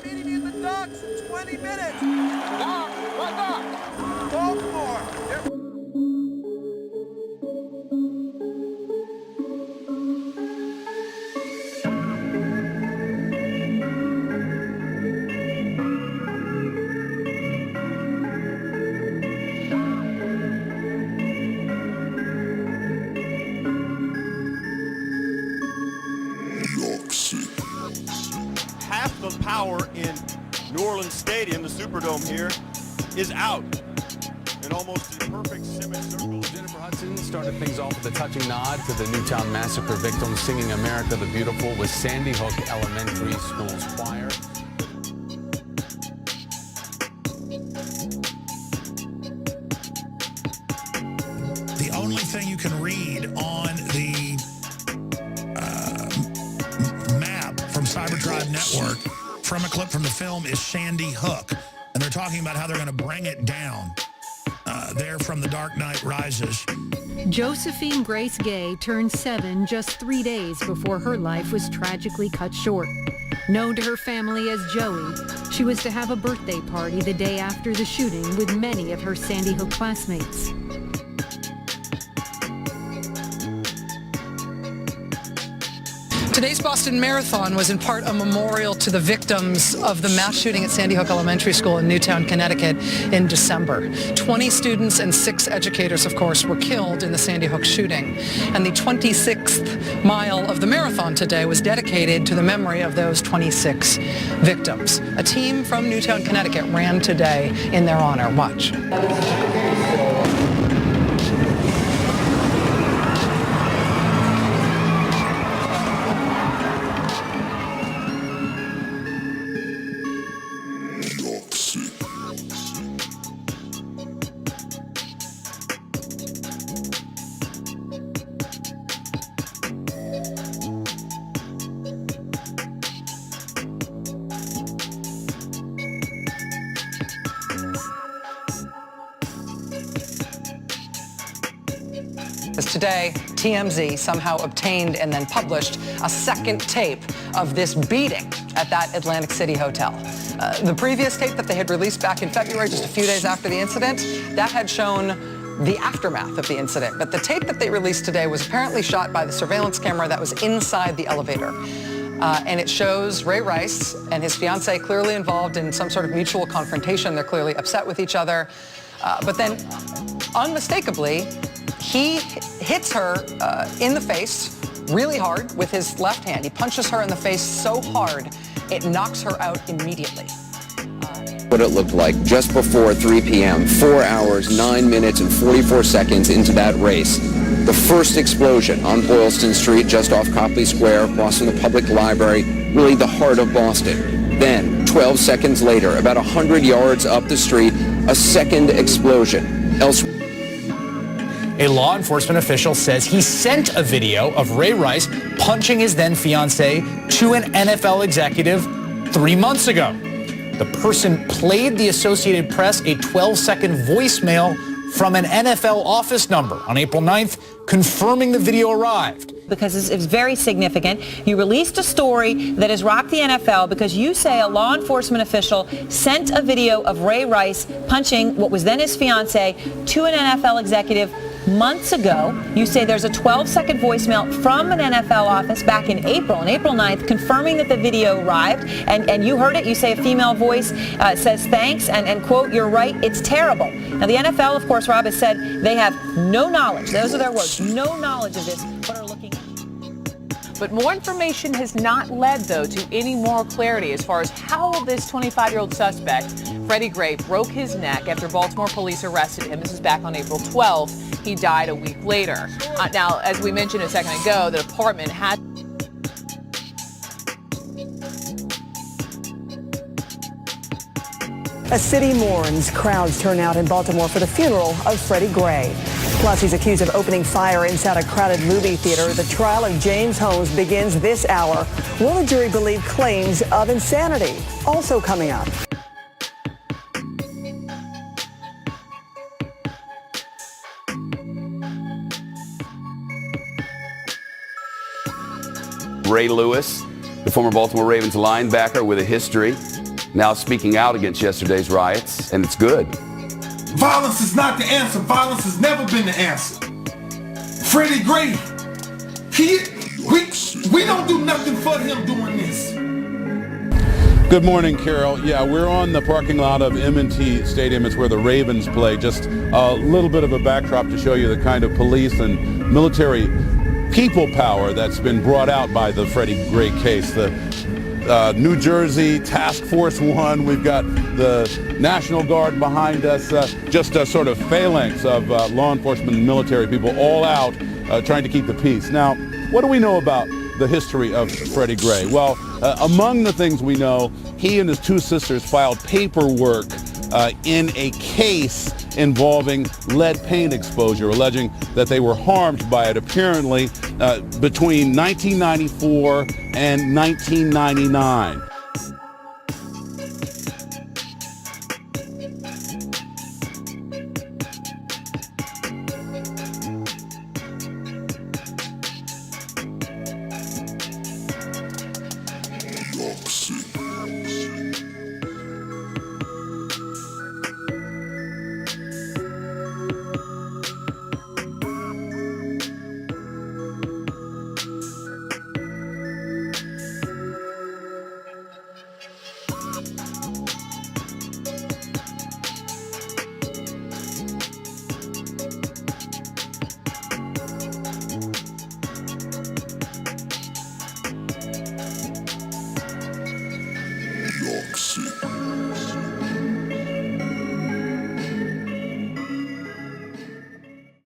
meeting me in the docks in 20 minutes. Dock? What dock? Baltimore. Half the power in New Orleans Stadium, the Superdome here, is out. In almost a perfect semicircle. Jennifer Hudson started things off with a touching nod to the Newtown Massacre victims, singing America the Beautiful with Sandy Hook Elementary School's choir. The only thing you can read on the map from Cybertribe Network from a clip from the film is Sandy Hook. And they're talking about how they're going to bring it down. They're from The Dark Knight Rises. Josephine Grace Gay turned 7 just 3 days before her life was tragically cut short. Known to her family as Joey, she was to have a birthday party the day after the shooting with many of her Sandy Hook classmates. Today's Boston Marathon was in part a memorial to the victims of the mass shooting at Sandy Hook Elementary School in Newtown, Connecticut in December. 20 students and 6 educators, of course, were killed in the Sandy Hook shooting. And the 26th mile of the marathon today was dedicated to the memory of those 26 victims. A team from Newtown, Connecticut ran today in their honor. Watch. Today, TMZ somehow obtained and then published a second tape of this beating at that Atlantic City hotel. The previous tape that they had released back in February, just a few days after the incident, that had shown the aftermath of the incident. But the tape that they released today was apparently shot by the surveillance camera that was inside the elevator. And it shows Ray Rice and his fiancée clearly involved in some sort of mutual confrontation. They're clearly upset with each other. But then, unmistakably, he hits her in the face really hard with his left hand. He punches her in the face so hard, it knocks her out immediately. What it looked like just before 3 p.m., 4 hours, 9 minutes, and 44 seconds into that race. The first explosion on Boylston Street, just off Copley Square, across from the public library, really the heart of Boston. Then, 12 seconds later, about 100 yards up the street, a second explosion. Elsewhere. A law enforcement official says he sent a video of Ray Rice punching his then fiancée to an NFL executive 3 months ago. The person played the Associated Press a 12-second voicemail from an NFL office number on April 9th, confirming the video arrived. Because it's very significant. You released a story that has rocked the NFL because you say a law enforcement official sent a video of Ray Rice punching what was then his fiancée to an NFL executive months ago. You say there's a 12-second voicemail from an NFL office back in April, on April 9th, confirming that the video arrived, and you heard it. You say a female voice says thanks, and quote, "You're right, it's terrible." Now, the NFL, of course, Rob, has said they have no knowledge, those are their words, no knowledge of this, but are looking. But more information has not led, though, to any more clarity as far as how this 25-year-old suspect, Freddie Gray, broke his neck after Baltimore police arrested him. This is back on April 12th. He died a week later. Now, as we mentioned a second ago, the department had... A city mourns. Crowds turn out in Baltimore for the funeral of Freddie Gray. Plus, he's accused of opening fire inside a crowded movie theater. The trial of James Holmes begins this hour. Will the jury believe claims of insanity? Also coming up. Ray Lewis, the former Baltimore Ravens linebacker with a history now speaking out against yesterday's riots, and it's good. Violence is not the answer. Violence has never been the answer. Freddie Gray, we don't do nothing for him doing this. Good morning, Carol. Yeah, we're on the parking lot of M&T Stadium. It's where the Ravens play. Just a little bit of a backdrop to show you the kind of police and military people power that's been brought out by the Freddie Gray case. The New Jersey Task Force 1, we've got the National Guard behind us, just a sort of phalanx of law enforcement and military people all out trying to keep the peace. Now, what do we know about the history of Freddie Gray? Well, among the things we know, he and his two sisters filed paperwork in a case involving lead paint exposure, alleging that they were harmed by it apparently between 1994 and 1999.